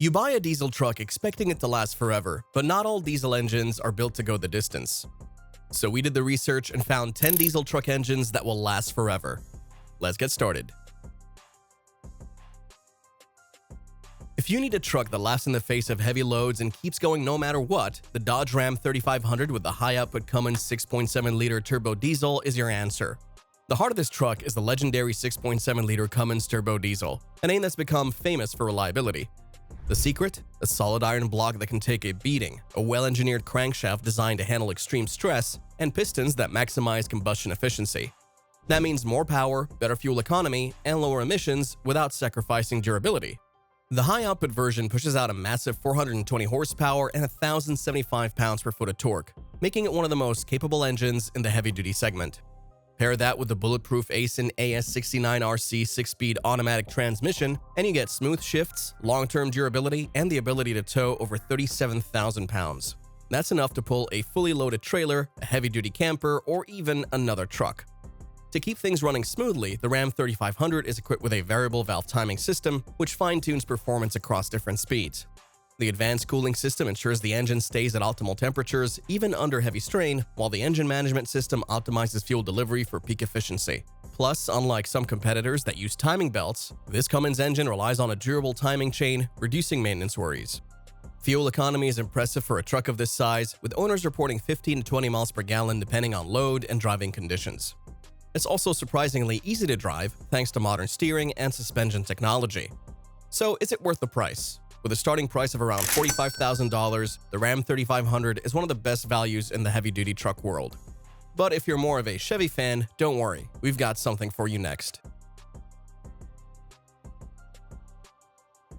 You buy a diesel truck expecting it to last forever, but not all diesel engines are built to go the distance. So we did the research and found 10 diesel truck engines that will last forever. Let's get started. If you need a truck that lasts in the face of heavy loads and keeps going no matter what, the Dodge Ram 3500 with the high-output Cummins 6.7-liter turbo diesel is your answer. The heart of this truck is the legendary 6.7-liter Cummins turbo diesel, a name that's become famous for reliability. The secret? A solid iron block that can take a beating, a well-engineered crankshaft designed to handle extreme stress, and pistons that maximize combustion efficiency. That means more power, better fuel economy, and lower emissions without sacrificing durability. The high-output version pushes out a massive 420 horsepower and 1,075 pounds per foot of torque, making it one of the most capable engines in the heavy-duty segment. Pair that with the bulletproof Aisin AS69RC 6-speed automatic transmission, and you get smooth shifts, long-term durability, and the ability to tow over 37,000 pounds. That's enough to pull a fully loaded trailer, a heavy-duty camper, or even another truck. To keep things running smoothly, the Ram 3500 is equipped with a variable valve timing system, which fine-tunes performance across different speeds. The advanced cooling system ensures the engine stays at optimal temperatures, even under heavy strain, while the engine management system optimizes fuel delivery for peak efficiency. Plus, unlike some competitors that use timing belts, this Cummins engine relies on a durable timing chain, reducing maintenance worries. Fuel economy is impressive for a truck of this size, with owners reporting 15 to 20 miles per gallon depending on load and driving conditions. It's also surprisingly easy to drive thanks to modern steering and suspension technology. So, is it worth the price? With a starting price of around $45,000, the Ram 3500 is one of the best values in the heavy-duty truck world. But if you're more of a Chevy fan, don't worry, we've got something for you next.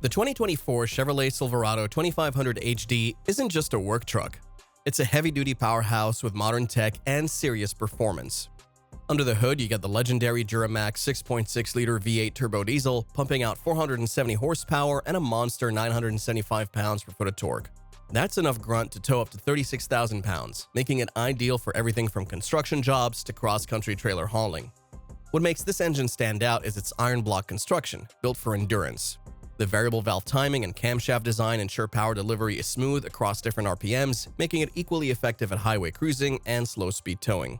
The 2024 Chevrolet Silverado 2500 HD isn't just a work truck. It's a heavy-duty powerhouse with modern tech and serious performance. Under the hood, you get the legendary Duramax 6.6-liter V8 turbo diesel, pumping out 470 horsepower and a monster 975 pounds per foot of torque. That's enough grunt to tow up to 36,000 pounds, making it ideal for everything from construction jobs to cross-country trailer hauling. What makes this engine stand out is its iron block construction, built for endurance. The variable valve timing and camshaft design ensure power delivery is smooth across different RPMs, making it equally effective at highway cruising and slow-speed towing.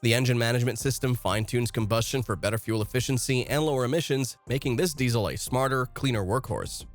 The engine management system fine-tunes combustion for better fuel efficiency and lower emissions, making this diesel a smarter, cleaner workhorse.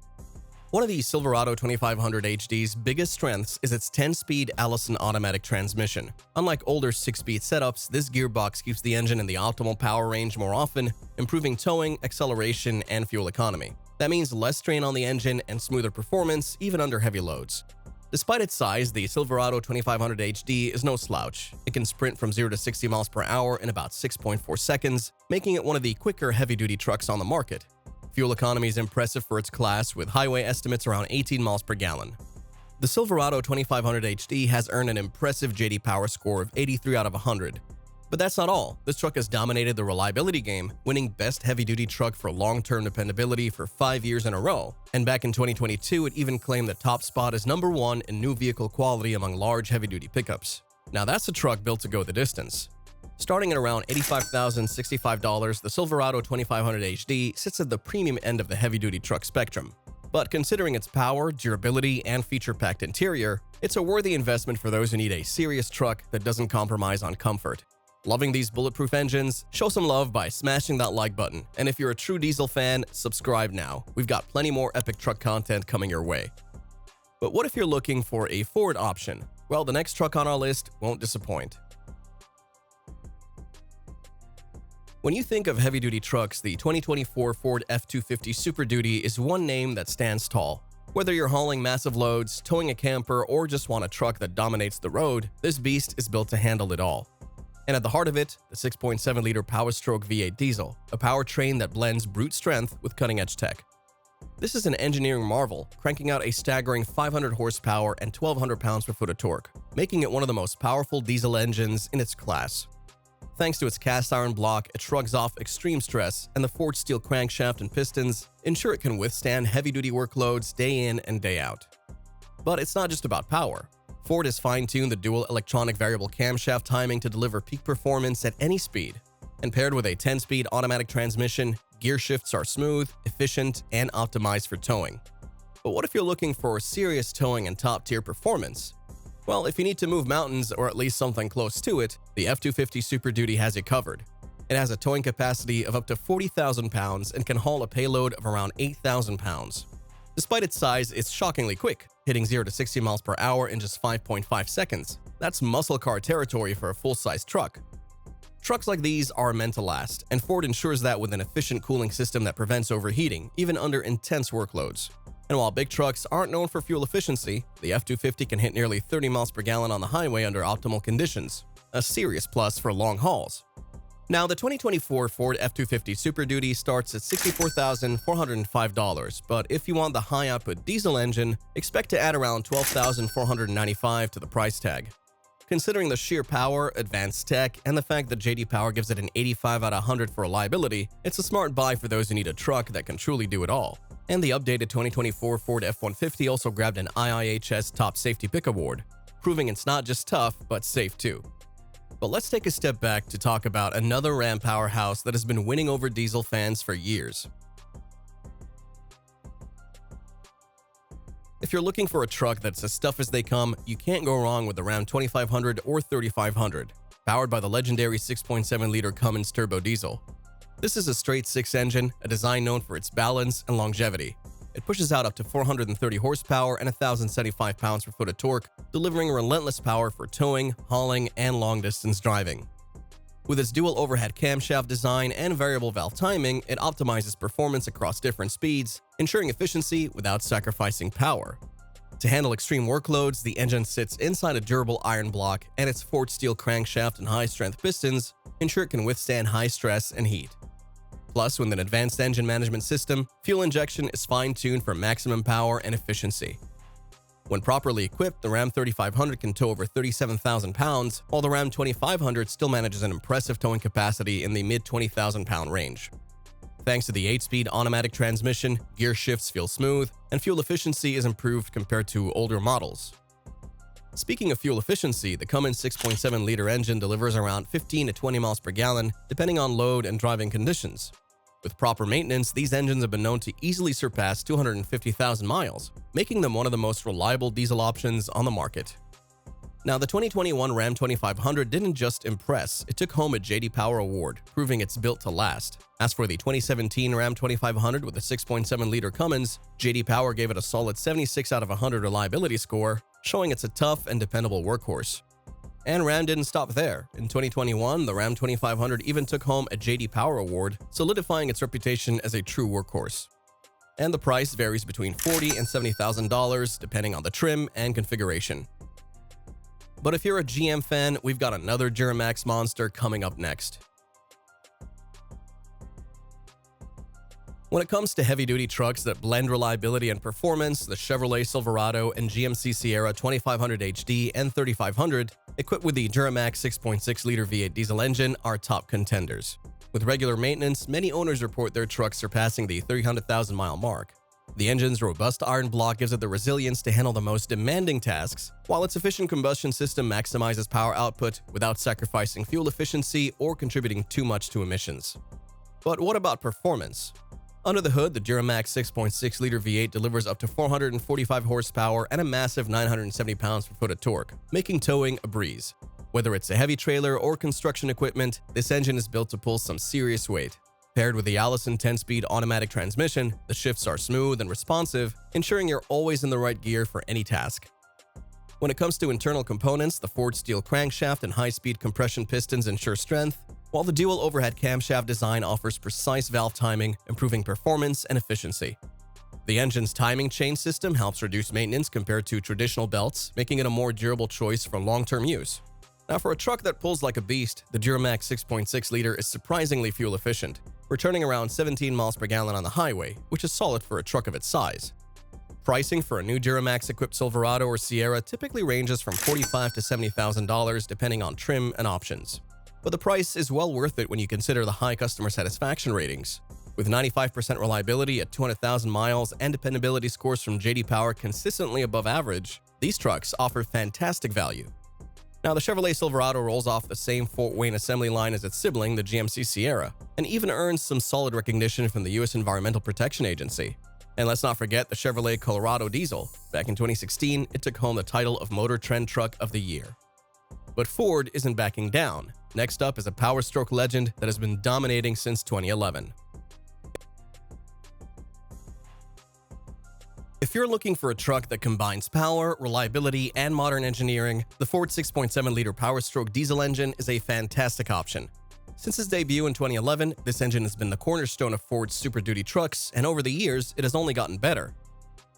One of the Silverado 2500 HD's biggest strengths is its 10-speed Allison automatic transmission. Unlike older 6-speed setups, this gearbox keeps the engine in the optimal power range more often, improving towing, acceleration, and fuel economy. That means less strain on the engine and smoother performance even under heavy loads. Despite its size, the Silverado 2500 HD is no slouch. It can sprint from 0 to 60 miles per hour in about 6.4 seconds, making it one of the quicker heavy-duty trucks on the market. Fuel economy is impressive for its class, with highway estimates around 18 miles per gallon. The Silverado 2500 HD has earned an impressive J.D. Power score of 83 out of 100. But that's not all. This truck has dominated the reliability game, winning Best Heavy-Duty Truck for long-term dependability for 5 years in a row. And back in 2022, it even claimed the top spot as #1 in new vehicle quality among large heavy-duty pickups. Now that's a truck built to go the distance. Starting at around $85,065, the Silverado 2500 HD sits at the premium end of the heavy-duty truck spectrum. But considering its power, durability, and feature-packed interior, it's a worthy investment for those who need a serious truck that doesn't compromise on comfort. Loving these bulletproof engines? Show some love by smashing that like button. And if you're a true diesel fan, subscribe now. We've got plenty more epic truck content coming your way. But what if you're looking for a Ford option? Well, the next truck on our list won't disappoint. When you think of heavy-duty trucks, the 2024 Ford F-250 Super Duty is one name that stands tall. Whether you're hauling massive loads, towing a camper, or just want a truck that dominates the road, this beast is built to handle it all. And at the heart of it, the 6.7-liter Power Stroke V8 diesel, a powertrain that blends brute strength with cutting-edge tech. This is an engineering marvel, cranking out a staggering 500 horsepower and 1,200 pounds per foot of torque, making it one of the most powerful diesel engines in its class. Thanks to its cast iron block, it shrugs off extreme stress, and the forged steel crankshaft and pistons ensure it can withstand heavy-duty workloads day in and day out. But it's not just about power. Ford has fine-tuned the dual electronic variable camshaft timing to deliver peak performance at any speed. And paired with a 10-speed automatic transmission, gear shifts are smooth, efficient, and optimized for towing. But what if you're looking for serious towing and top-tier performance? Well, if you need to move mountains or at least something close to it, the F-250 Super Duty has you covered. It has a towing capacity of up to 40,000 pounds and can haul a payload of around 8,000 pounds. Despite its size, it's shockingly quick, hitting 0 to 60 miles per hour in just 5.5 seconds. That's muscle car territory for a full-size truck. Trucks like these are meant to last, and Ford ensures that with an efficient cooling system that prevents overheating, even under intense workloads. And while big trucks aren't known for fuel efficiency, the F-250 can hit nearly 30 miles per gallon on the highway under optimal conditions, a serious plus for long hauls. Now, the 2024 Ford F-250 Super Duty starts at $64,405, but if you want the high-output diesel engine, expect to add around $12,495 to the price tag. Considering the sheer power, advanced tech, and the fact that J.D. Power gives it an 85 out of 100 for reliability, it's a smart buy for those who need a truck that can truly do it all. And the updated 2024 Ford F-150 also grabbed an IIHS Top Safety Pick Award, proving it's not just tough, but safe too. But let's take a step back to talk about another Ram powerhouse that has been winning over diesel fans for years. If you're looking for a truck that's as tough as they come, you can't go wrong with the Ram 2500 or 3500, powered by the legendary 6.7-liter Cummins turbo diesel. This is a straight 6 engine, a design known for its balance and longevity. It pushes out up to 430 horsepower and 1,075 pounds-per-foot of torque, delivering relentless power for towing, hauling, and long-distance driving. With its dual overhead camshaft design and variable valve timing, it optimizes performance across different speeds, ensuring efficiency without sacrificing power. To handle extreme workloads, the engine sits inside a durable iron block, and its forged steel crankshaft and high-strength pistons ensure it can withstand high stress and heat. Plus, with an advanced engine management system, fuel injection is fine-tuned for maximum power and efficiency. When properly equipped, the Ram 3500 can tow over 37,000 pounds, while the Ram 2500 still manages an impressive towing capacity in the mid-20,000 pound range. Thanks to the 8-speed automatic transmission, gear shifts feel smooth, and fuel efficiency is improved compared to older models. Speaking of fuel efficiency, the Cummins 6.7-liter engine delivers around 15 to 20 miles per gallon, depending on load and driving conditions. With proper maintenance, these engines have been known to easily surpass 250,000 miles, making them one of the most reliable diesel options on the market. Now, the 2021 Ram 2500 didn't just impress, it took home a J.D. Power award, proving it's built to last. As for the 2017 Ram 2500 with a 6.7-liter Cummins, J.D. Power gave it a solid 76 out of 100 reliability score, showing it's a tough and dependable workhorse. And Ram didn't stop there. In 2021, the Ram 2500 even took home a J.D. Power award, solidifying its reputation as a true workhorse. And the price varies between $40,000 and $70,000, depending on the trim and configuration. But if you're a GM fan, we've got another Duramax monster coming up next. When it comes to heavy-duty trucks that blend reliability and performance, the Chevrolet Silverado and GMC Sierra 2500 HD and 3500, equipped with the Duramax 6.6-liter V8 diesel engine, are top contenders. With regular maintenance, many owners report their trucks surpassing the 300,000-mile mark. The engine's robust iron block gives it the resilience to handle the most demanding tasks, while its efficient combustion system maximizes power output without sacrificing fuel efficiency or contributing too much to emissions. But what about performance? Under the hood, the Duramax 6.6-liter V8 delivers up to 445 horsepower and a massive 970 pounds-per-foot of torque, making towing a breeze. Whether it's a heavy trailer or construction equipment, this engine is built to pull some serious weight. Paired with the Allison 10-speed automatic transmission, the shifts are smooth and responsive, ensuring you're always in the right gear for any task. When it comes to internal components, the forged steel crankshaft and high-speed compression pistons ensure strength, while the dual overhead camshaft design offers precise valve timing, improving performance and efficiency. The engine's timing chain system helps reduce maintenance compared to traditional belts, making it a more durable choice for long-term use. Now, for a truck that pulls like a beast, the Duramax 6.6-liter is surprisingly fuel efficient, returning around 17 miles per gallon on the highway, which is solid for a truck of its size. Pricing for a new Duramax-equipped Silverado or Sierra typically ranges from $45,000 to $70,000 depending on trim and options. But the price is well worth it when you consider the high customer satisfaction ratings. With 95% reliability at 200,000 miles and dependability scores from J.D. Power consistently above average, these trucks offer fantastic value. Now, the Chevrolet Silverado rolls off the same Fort Wayne assembly line as its sibling, the GMC Sierra, and even earns some solid recognition from the U.S. Environmental Protection Agency. And let's not forget the Chevrolet Colorado diesel. Back in 2016, it took home the title of Motor Trend Truck of the Year. But Ford isn't backing down. Next up is a Power Stroke legend that has been dominating since 2011. If you're looking for a truck that combines power, reliability, and modern engineering, the Ford 6.7-liter Power Stroke diesel engine is a fantastic option. Since its debut in 2011, this engine has been the cornerstone of Ford's Super Duty trucks, and over the years, it has only gotten better.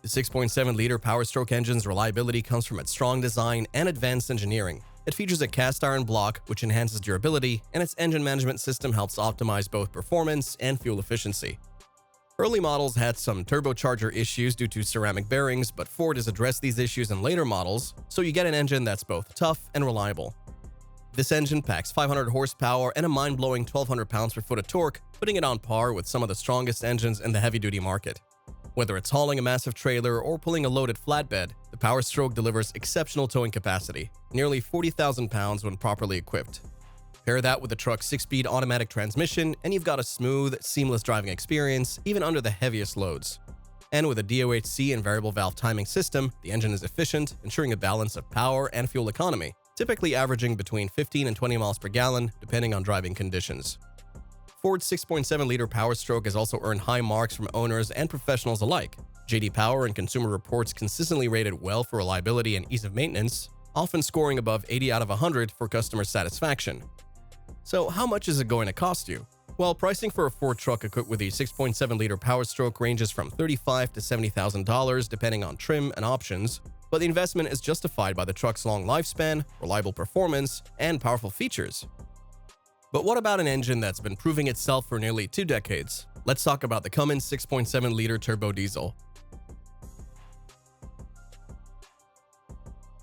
The 6.7-liter Power Stroke engine's reliability comes from its strong design and advanced engineering. It features a cast-iron block, which enhances durability, and its engine management system helps optimize both performance and fuel efficiency. Early models had some turbocharger issues due to ceramic bearings, but Ford has addressed these issues in later models, so you get an engine that's both tough and reliable. This engine packs 500 horsepower and a mind-blowing 1,200 pounds-per-foot of torque, putting it on par with some of the strongest engines in the heavy-duty market. Whether it's hauling a massive trailer or pulling a loaded flatbed, the Power Stroke delivers exceptional towing capacity, nearly 40,000 pounds when properly equipped. Pair that with the truck's 6-speed automatic transmission, and you've got a smooth, seamless driving experience, even under the heaviest loads. And with a DOHC and variable valve timing system, the engine is efficient, ensuring a balance of power and fuel economy, typically averaging between 15 and 20 miles per gallon, depending on driving conditions. Ford's 6.7-liter Power Stroke has also earned high marks from owners and professionals alike. J.D. Power and Consumer Reports consistently rated well for reliability and ease of maintenance, often scoring above 80 out of 100 for customer satisfaction. So how much is it going to cost you? Well, pricing for a Ford truck equipped with the 6.7-liter Power Stroke ranges from $35,000 to $70,000 depending on trim and options, but the investment is justified by the truck's long lifespan, reliable performance, and powerful features. But what about an engine that's been proving itself for nearly 2 decades? Let's talk about the Cummins 6.7-liter turbo diesel.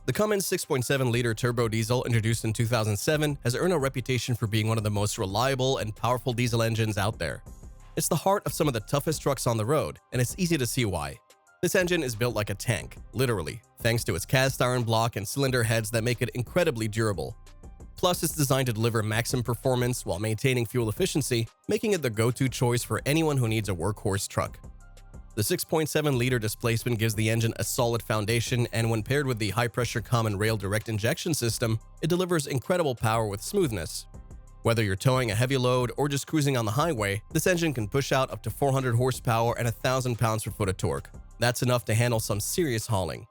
The Cummins 6.7-liter turbo diesel, introduced in 2007, has earned a reputation for being one of the most reliable and powerful diesel engines out there. It's the heart of some of the toughest trucks on the road, and it's easy to see why. This engine is built like a tank, literally, thanks to its cast-iron block and cylinder heads that make it incredibly durable. Plus, it's designed to deliver maximum performance while maintaining fuel efficiency, making it the go-to choice for anyone who needs a workhorse truck. The 6.7-liter displacement gives the engine a solid foundation, and when paired with the high-pressure common rail direct injection system, it delivers incredible power with smoothness. Whether you're towing a heavy load or just cruising on the highway, this engine can push out up to 400 horsepower and 1,000 pounds-per-foot of torque. That's enough to handle some serious hauling.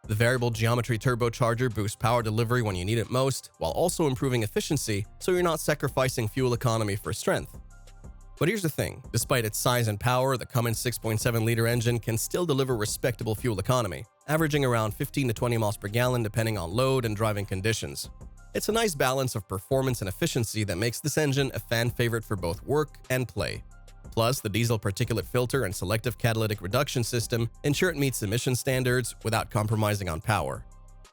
The variable geometry turbocharger boosts power delivery when you need it most, while also improving efficiency, so you're not sacrificing fuel economy for strength. But here's the thing, despite its size and power, the Cummins 6.7-liter engine can still deliver respectable fuel economy, averaging around 15 to 20 miles per gallon depending on load and driving conditions. It's a nice balance of performance and efficiency that makes this engine a fan favorite for both work and play. Plus, the diesel particulate filter and selective catalytic reduction system ensure it meets emission standards without compromising on power.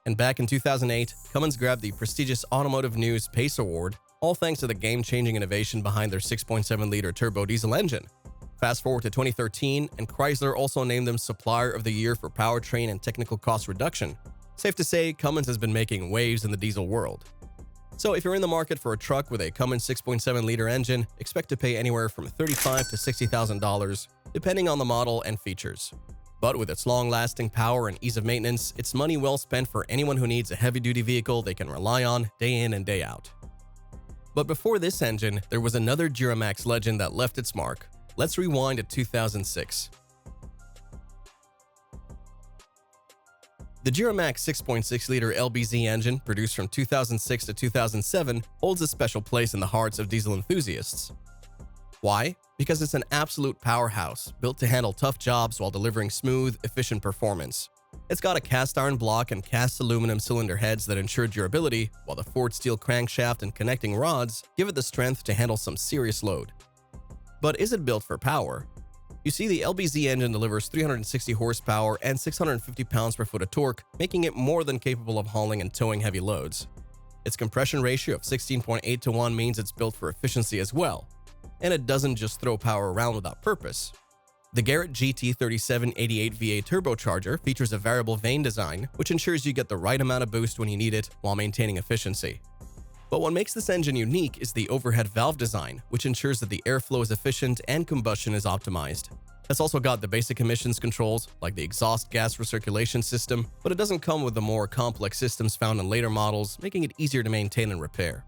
And back in 2008, Cummins grabbed the prestigious Automotive News PACE Award, all thanks to the game-changing innovation behind their 6.7-liter turbo diesel engine. Fast forward to 2013, and Chrysler also named them Supplier of the Year for powertrain and technical cost reduction. Safe to say, Cummins has been making waves in the diesel world. So if you're in the market for a truck with a Cummins 6.7-liter engine, expect to pay anywhere from $35,000 to $60,000, depending on the model and features. But with its long-lasting power and ease of maintenance, it's money well spent for anyone who needs a heavy-duty vehicle they can rely on day in and day out. But before this engine, there was another Duramax legend that left its mark. Let's rewind to 2006. The Duramax 6.6-liter LBZ engine, produced from 2006 to 2007, holds a special place in the hearts of diesel enthusiasts. Why? Because it's an absolute powerhouse, built to handle tough jobs while delivering smooth, efficient performance. It's got a cast-iron block and cast aluminum cylinder heads that ensure durability, while the Ford steel crankshaft and connecting rods give it the strength to handle some serious load. But is it built for power? You see, the LBZ engine delivers 360 horsepower and 650 pounds-per-foot of torque, making it more than capable of hauling and towing heavy loads. Its compression ratio of 16.8 to 1 means it's built for efficiency as well. And it doesn't just throw power around without purpose. The Garrett GT3788 V8 turbocharger features a variable vane design, which ensures you get the right amount of boost when you need it while maintaining efficiency. But what makes this engine unique is the overhead valve design, which ensures that the airflow is efficient and combustion is optimized. It's also got the basic emissions controls, like the exhaust gas recirculation system, but it doesn't come with the more complex systems found in later models, making it easier to maintain and repair.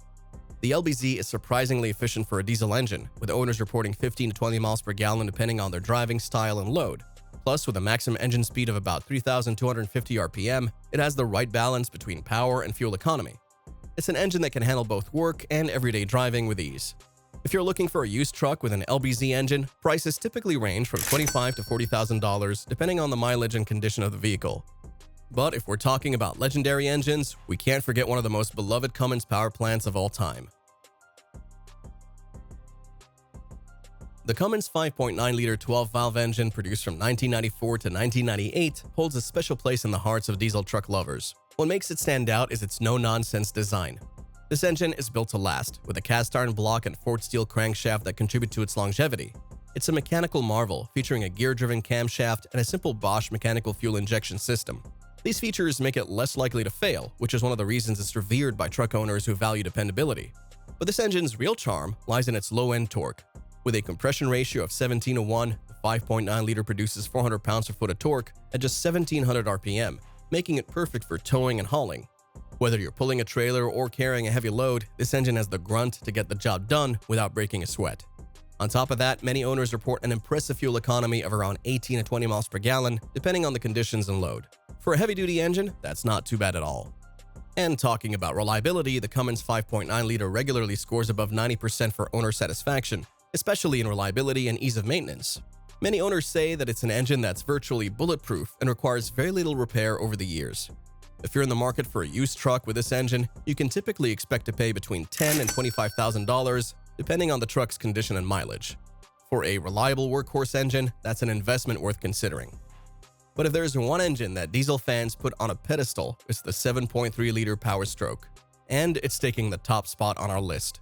The LBZ is surprisingly efficient for a diesel engine, with owners reporting 15 to 20 miles per gallon depending on their driving style and load. Plus, with a maximum engine speed of about 3,250 RPM, it has the right balance between power and fuel economy. It's an engine that can handle both work and everyday driving with ease. If you're looking for a used truck with an LBZ engine, prices typically range from $25,000 to $40,000 depending on the mileage and condition of the vehicle. But if we're talking about legendary engines, we can't forget one of the most beloved Cummins power plants of all time. The Cummins 5.9-liter 12-valve engine, produced from 1994 to 1998, holds a special place in the hearts of diesel truck lovers. What makes it stand out is its no-nonsense design. This engine is built to last, with a cast-iron block and forged steel crankshaft that contribute to its longevity. It's a mechanical marvel, featuring a gear-driven camshaft and a simple Bosch mechanical fuel injection system. These features make it less likely to fail, which is one of the reasons it's revered by truck owners who value dependability. But this engine's real charm lies in its low-end torque. With a compression ratio of 17:1, the 5.9-liter produces 400 pounds-per-foot of torque at just 1,700 RPM, making it perfect for towing and hauling. Whether you're pulling a trailer or carrying a heavy load, this engine has the grunt to get the job done without breaking a sweat. On top of that, many owners report an impressive fuel economy of around 18 to 20 miles per gallon, depending on the conditions and load. For a heavy-duty engine, that's not too bad at all. And talking about reliability, the Cummins 5.9-liter regularly scores above 90% for owner satisfaction, especially in reliability and ease of maintenance. Many owners say that it's an engine that's virtually bulletproof and requires very little repair over the years. If you're in the market for a used truck with this engine, you can typically expect to pay between $10,000 and $25,000, depending on the truck's condition and mileage. For a reliable workhorse engine, that's an investment worth considering. But if there's one engine that diesel fans put on a pedestal, it's the 7.3-liter Power Stroke. And it's taking the top spot on our list.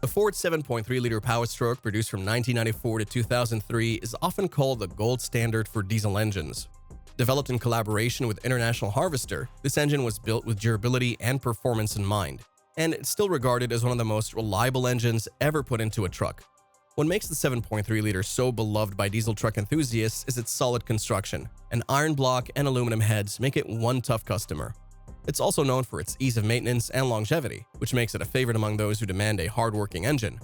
The Ford 7.3-liter Power Stroke, produced from 1994 to 2003, is often called the gold standard for diesel engines. Developed in collaboration with International Harvester, this engine was built with durability and performance in mind, and it's still regarded as one of the most reliable engines ever put into a truck. What makes the 7.3-liter so beloved by diesel truck enthusiasts is its solid construction, and iron block and aluminum heads make it one tough customer. It's also known for its ease of maintenance and longevity, which makes it a favorite among those who demand a hardworking engine.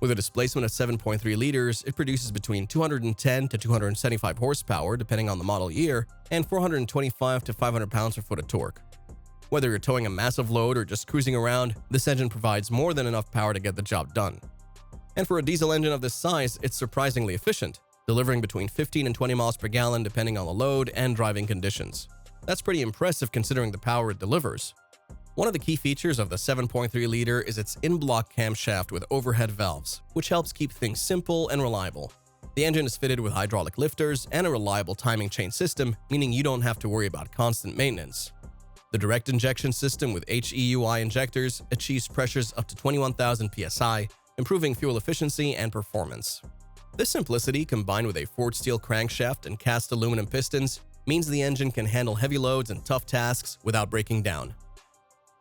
With a displacement of 7.3 liters, it produces between 210 to 275 horsepower depending on the model year, and 425 to 500 pounds-per-foot of torque. Whether you're towing a massive load or just cruising around, this engine provides more than enough power to get the job done. And for a diesel engine of this size, it's surprisingly efficient, delivering between 15 and 20 miles per gallon depending on the load and driving conditions. That's pretty impressive considering the power it delivers. One of the key features of the 7.3-liter is its in-block camshaft with overhead valves, which helps keep things simple and reliable. The engine is fitted with hydraulic lifters and a reliable timing chain system, meaning you don't have to worry about constant maintenance. The direct injection system with HEUI injectors achieves pressures up to 21,000 psi, improving fuel efficiency and performance. This simplicity, combined with a forged steel crankshaft and cast aluminum pistons, means the engine can handle heavy loads and tough tasks without breaking down.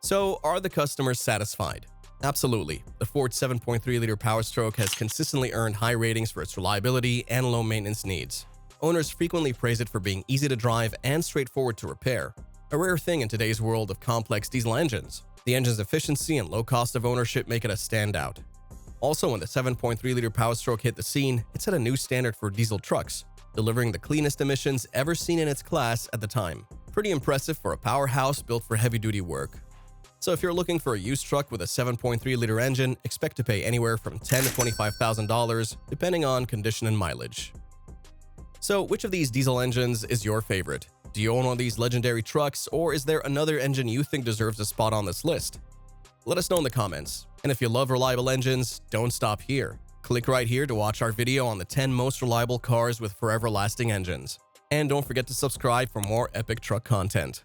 So, are the customers satisfied? Absolutely. The Ford 7.3-liter Power Stroke has consistently earned high ratings for its reliability and low maintenance needs. Owners frequently praise it for being easy to drive and straightforward to repair, a rare thing in today's world of complex diesel engines. The engine's efficiency and low cost of ownership make it a standout. Also, when the 7.3-liter Power Stroke hit the scene, it set a new standard for diesel trucks, delivering the cleanest emissions ever seen in its class at the time. Pretty impressive for a powerhouse built for heavy-duty work. So if you're looking for a used truck with a 7.3-liter engine, expect to pay anywhere from $10,000 to $25,000, depending on condition and mileage. So which of these diesel engines is your favorite? Do you own one of these legendary trucks, or is there another engine you think deserves a spot on this list? Let us know in the comments. And if you love reliable engines, don't stop here. Click right here to watch our video on the 10 most reliable cars with forever-lasting engines. And don't forget to subscribe for more epic truck content.